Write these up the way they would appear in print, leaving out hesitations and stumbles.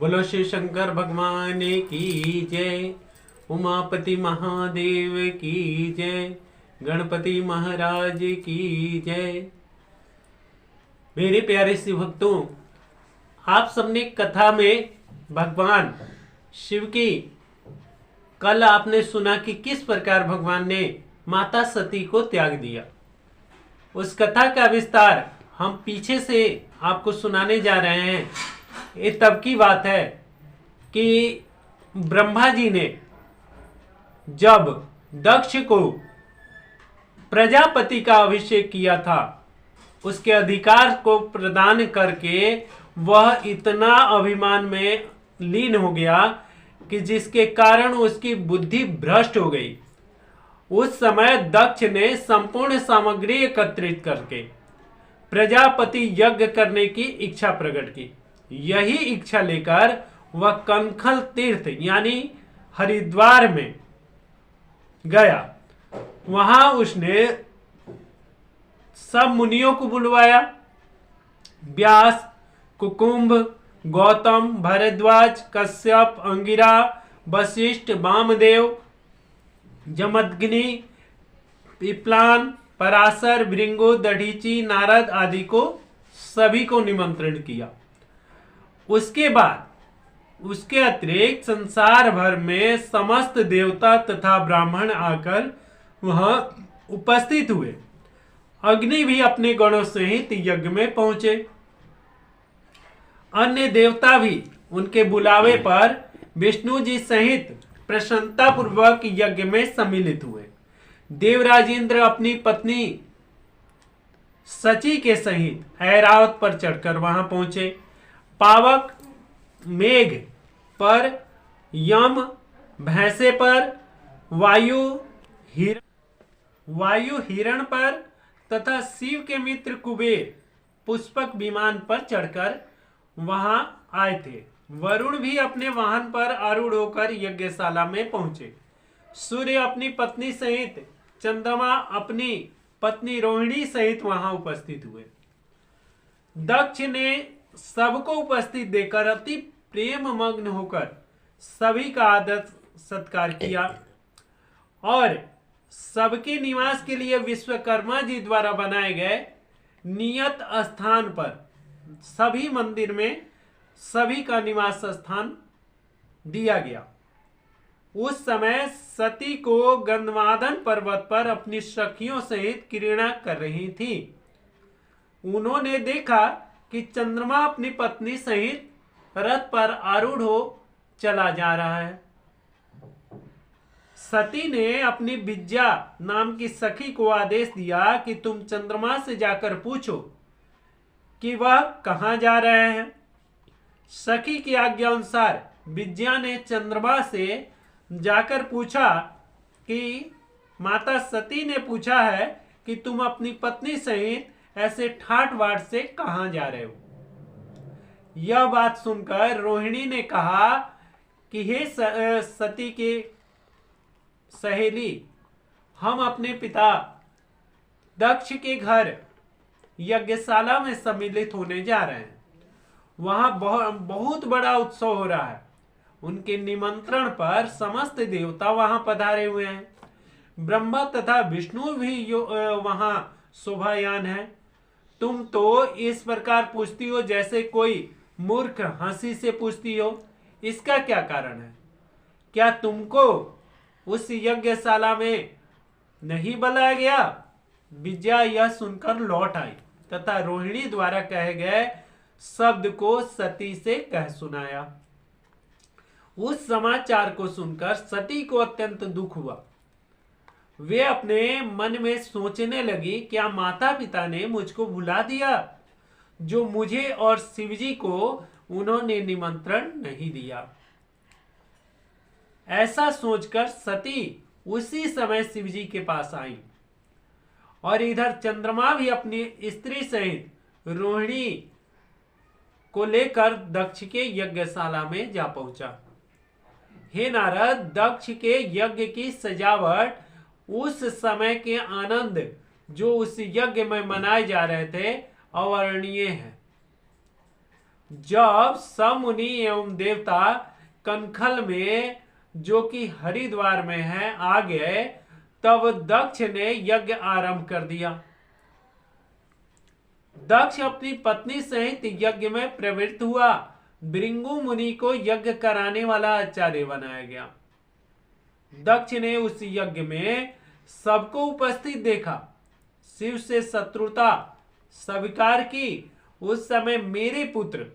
बोलो शिव शंकर भगवान की जय। उमापति महादेव की जय। गणपति महाराज की जय। मेरे प्यारे शिव भक्तों, आप सबने कथा में भगवान शिव की कल आपने सुना कि किस प्रकार भगवान ने माता सती को त्याग दिया। उस कथा का विस्तार हम पीछे से आपको सुनाने जा रहे हैं। ये तब की बात है कि ब्रह्मा जी ने जब दक्ष को प्रजापति का अभिषेक किया था, उसके अधिकार को प्रदान करके वह इतना अभिमान में लीन हो गया कि जिसके कारण उसकी बुद्धि भ्रष्ट हो गई। उस समय दक्ष ने संपूर्ण सामग्री एकत्रित करके प्रजापति यज्ञ करने की इच्छा प्रकट की। यही इच्छा लेकर वह कनखल तीर्थ यानी हरिद्वार में गया। वहां उसने सब मुनियों को बुलवाया। व्यास, कुकुम्भ, गौतम, भारद्वाज, कश्यप, अंगिरा, वशिष्ठ, वामदेव, जमदग्नि, पिप्लान, पराशर, भृंगु, दधीचि, नारद आदि को सभी को निमंत्रण किया। उसके बाद उसके अतिरिक्त संसार भर में समस्त देवता तथा ब्राह्मण आकर वहां उपस्थित हुए। अग्नि भी अपने गणों सहित यज्ञ में पहुंचे। अन्य देवता भी उनके बुलावे पर विष्णु जी सहित प्रसन्नता पूर्वक यज्ञ में सम्मिलित हुए। देवराज इंद्र अपनी पत्नी सची के सहित ऐरावत पर चढ़कर वहां पहुंचे। पावक मेघ पर, यम भैंसे पर, वायु हिरण पर तथा शिव के मित्र कुबेर पुष्पक विमान पर चढ़कर वहां आए थे। वरुण भी अपने वाहन पर आरूढ़ होकर यज्ञशाला में पहुंचे। सूर्य अपनी पत्नी सहित, चंद्रमा अपनी पत्नी रोहिणी सहित वहां उपस्थित हुए। दक्ष ने सबको उपस्थित देखकर अति प्रेम मग्न होकर सभी का आदर सत्कार किया और सबके निवास के लिए विश्वकर्मा जी द्वारा बनाए गए नियत स्थान पर सभी मंदिर में सभी का निवास स्थान दिया गया। उस समय सती को गंधमादन पर्वत पर अपनी सखियों सहित क्रीड़ा कर रही थी। उन्होंने देखा कि चंद्रमा अपनी पत्नी सहित रथ पर आरूढ़ हो चला जा रहा है। सती ने अपनी विद्या नाम की सखी को आदेश दिया कि तुम चंद्रमा से जाकर पूछो कि वह कहां जा रहे हैं। सखी की आज्ञा अनुसार विद्या ने चंद्रमा से जाकर पूछा कि माता सती ने पूछा है कि तुम अपनी पत्नी सहित ऐसे ठाट बाट से कहां जा रहे हो। यह बात सुनकर रोहिणी ने कहा कि हे सती के सहेली, हम अपने पिता दक्ष के घर यज्ञशाला में सम्मिलित होने जा रहे हैं। वहां बहुत बड़ा उत्सव हो रहा है। उनके निमंत्रण पर समस्त देवता वहां पधारे हुए हैं। ब्रह्मा तथा विष्णु भी वहां शोभायान है। तुम तो इस प्रकार पूछती हो जैसे कोई मूर्ख हंसी से पूछती हो। इसका क्या कारण है? क्या तुमको उस यज्ञशाला में नहीं बुलाया गया? विद्या यह सुनकर लौट आई तथा रोहिणी द्वारा कहे गए शब्द को सती से कह सुनाया। उस समाचार को सुनकर सती को अत्यंत दुख हुआ। वे अपने मन में सोचने लगी, क्या माता पिता ने मुझको भुला दिया जो मुझे और शिवजी को उन्होंने निमंत्रण नहीं दिया। ऐसा सोचकर सती उसी समय शिवजी के पास आई और इधर चंद्रमा भी अपनी स्त्री सहित रोहिणी को लेकर दक्ष के यज्ञशाला में जा पहुंचा। हे नारद, दक्ष के यज्ञ की सजावट, उस समय के आनंद जो उस यज्ञ में मनाए जा रहे थे, अवर्णनीय है। जब सब मुनि एवं देवता कनखल में, जो कि हरिद्वार में है, आ गए, तब दक्ष ने यज्ञ आरंभ कर दिया। दक्ष अपनी पत्नी सहित यज्ञ में प्रवृत्त हुआ। भृगु मुनि को यज्ञ कराने वाला आचार्य बनाया गया। दक्ष ने उस यज्ञ में सबको उपस्थित देखा, शिव से शत्रुता स्वीकार की। उस समय मेरे पुत्र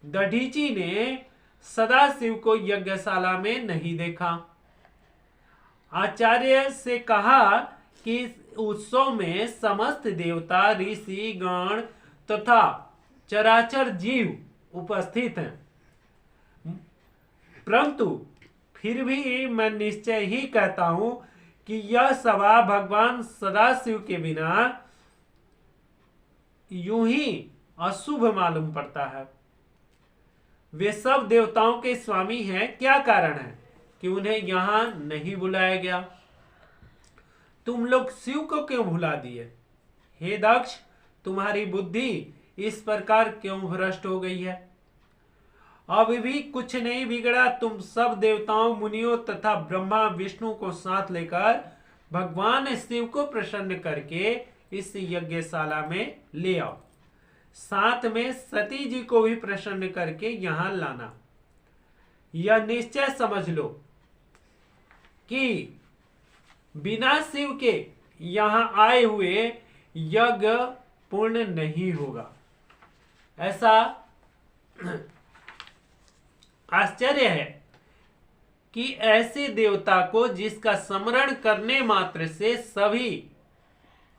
दधीचि ने सदाशिव को यज्ञशाला में नहीं देखा। आचार्य से कहा कि उत्सव में समस्त देवता, ऋषि गण तथा चराचर जीव उपस्थित हैं, परंतु फिर भी मैं निश्चय ही कहता हूं कि यह सभा भगवान सदाशिव के बिना यूं ही अशुभ मालूम पड़ता है। वे सब देवताओं के स्वामी हैं, क्या कारण है कि उन्हें यहां नहीं बुलाया गया? तुम लोग शिव को क्यों भुला दिए? हे दक्ष, तुम्हारी बुद्धि इस प्रकार क्यों भ्रष्ट हो गई है? अब भी कुछ नहीं बिगड़ा। तुम सब देवताओं, मुनियों तथा ब्रह्मा विष्णु को साथ लेकर भगवान शिव को प्रसन्न करके इस यज्ञशाला में ले आओ। साथ में सती जी को भी प्रसन्न करके यहां लाना। यह निश्चय समझ लो कि बिना शिव के यहां आए हुए यज्ञ पूर्ण नहीं होगा। ऐसा आश्चर्य है कि ऐसे देवता को, जिसका स्मरण करने मात्र से सभी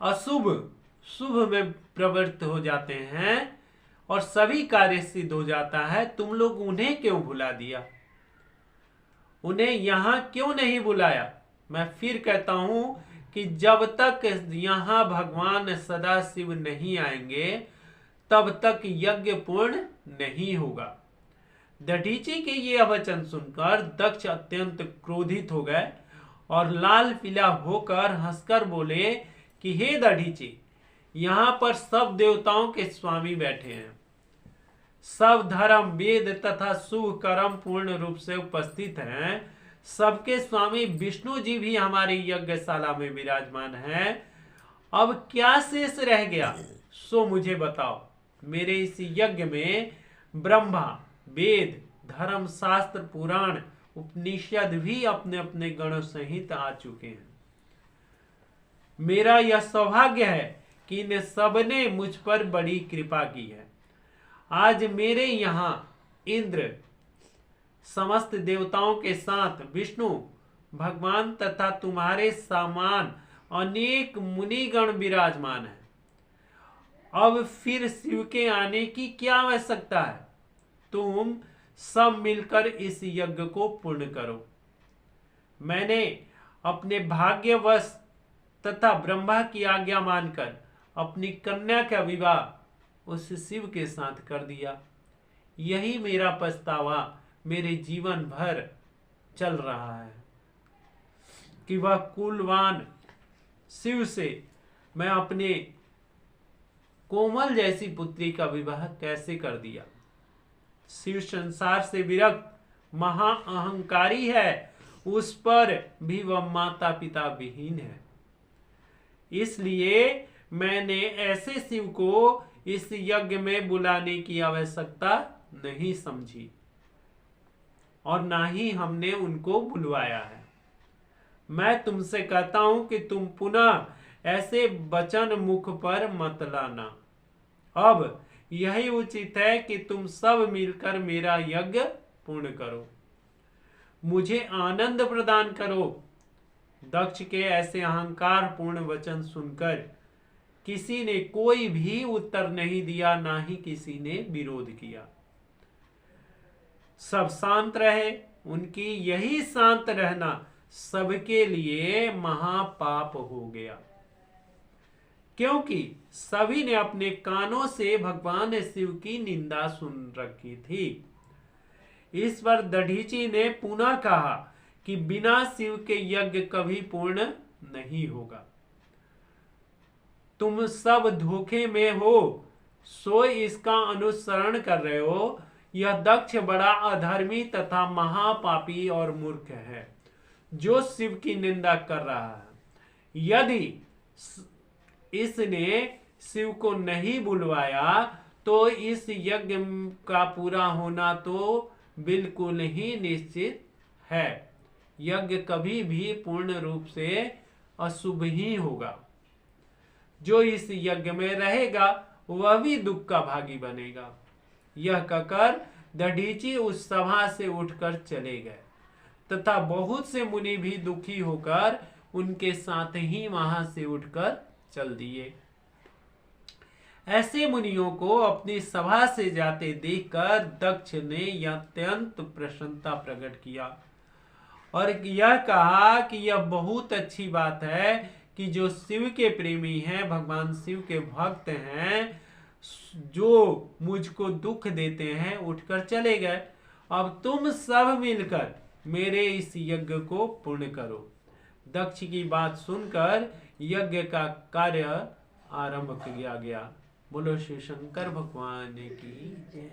अशुभ शुभ में प्रवृत्त हो जाते हैं और सभी कार्य सिद्ध हो जाता है, तुम लोग उन्हें क्यों भुला दिया? उन्हें यहां क्यों नहीं बुलाया? मैं फिर कहता हूं कि जब तक यहां भगवान सदाशिव नहीं आएंगे तब तक यज्ञ पूर्ण नहीं होगा। दधीचि के ये वचन सुनकर दक्ष अत्यंत क्रोधित हो गए और लाल पीला होकर हंसकर बोले कि हे दधीचि, यहां पर सब देवताओं के स्वामी बैठे हैं, सब धर्म वेद तथा शुभ कर्म पूर्ण रूप से उपस्थित हैं, सबके स्वामी विष्णु जी भी हमारी यज्ञशाला में विराजमान हैं। अब क्या शेष रह गया सो मुझे बताओ। मेरे इस यज्ञ में ब्रह्मा, वेद, धर्म शास्त्र, पुराण, उपनिषद भी अपने अपने गणों सहित आ चुके हैं। मेरा यह सौभाग्य है कि इन सबने मुझ पर बड़ी कृपा की है। आज मेरे यहाँ इंद्र समस्त देवताओं के साथ विष्णु भगवान तथा तुम्हारे समान अनेक मुनिगण विराजमान हैं। अब फिर शिव के आने की क्या आवश्यकता है? तुम सब मिलकर इस यज्ञ को पूर्ण करो। मैंने अपने भाग्यवश तथा ब्रह्मा की आज्ञा मानकर अपनी कन्या का विवाह उस शिव के साथ कर दिया। यही मेरा पछतावा मेरे जीवन भर चल रहा है कि वह कुलवान शिव से मैं अपने कोमल जैसी पुत्री का विवाह कैसे कर दिया। शिव संसार से विरक्त महा अहंकारी है, उस पर भी वह माता पिता विहीन है। इसलिए मैंने ऐसे शिव को इस यज्ञ में बुलाने की आवश्यकता नहीं समझी और ना ही हमने उनको बुलवाया है। मैं तुमसे कहता हूं कि तुम पुनः ऐसे वचन मुख पर मत लाना। अब यही उचित है कि तुम सब मिलकर मेरा यज्ञ पूर्ण करो, मुझे आनंद प्रदान करो। दक्ष के ऐसे अहंकार पूर्ण वचन सुनकर किसी ने कोई भी उत्तर नहीं दिया, ना ही किसी ने विरोध किया। सब शांत रहे। उनकी यही शांत रहना सबके लिए महापाप हो गया, क्योंकि सभी ने अपने कानों से भगवान शिव की निंदा सुन रखी थी। इस पर दधीचि ने पुनः कहा कि बिना शिव के यज्ञ कभी पूर्ण नहीं होगा। तुम सब धोखे में हो। सो इसका अनुसरण कर रहे हो। यह दक्ष बड़ा अधर्मी तथा महापापी और मूर्ख है, जो शिव की निंदा कर रहा है। यदि इसने शिव को नहीं बुलवाया तो इस यज्ञ का पूरा होना तो बिल्कुल ही निश्चित है। यज्ञ कभी भी पूर्ण रूप से अशुभ ही होगा। जो इस यज्ञ में रहेगा वह भी दुख का भागी बनेगा। यह कहकर दधीचि उस सभा से उठकर चले गए तथा बहुत से मुनि भी दुखी होकर उनके साथ ही वहां से उठकर चल दिए। ऐसे मुनियों को अपनी सभा से जाते देखकर दक्ष ने अत्यंत प्रसन्नता प्रकट किया और यह कहा कि यह बहुत अच्छी बात है कि जो शिव के प्रेमी हैं, भगवान शिव के भक्त हैं, जो मुझको दुख देते हैं, उठकर चले गए। अब तुम सब मिलकर मेरे इस यज्ञ को पूर्ण करो। दक्ष की बात सुनकर यज्ञ का कार्य आरंभ किया गया। बोलो शिव शंकर भगवान की जय।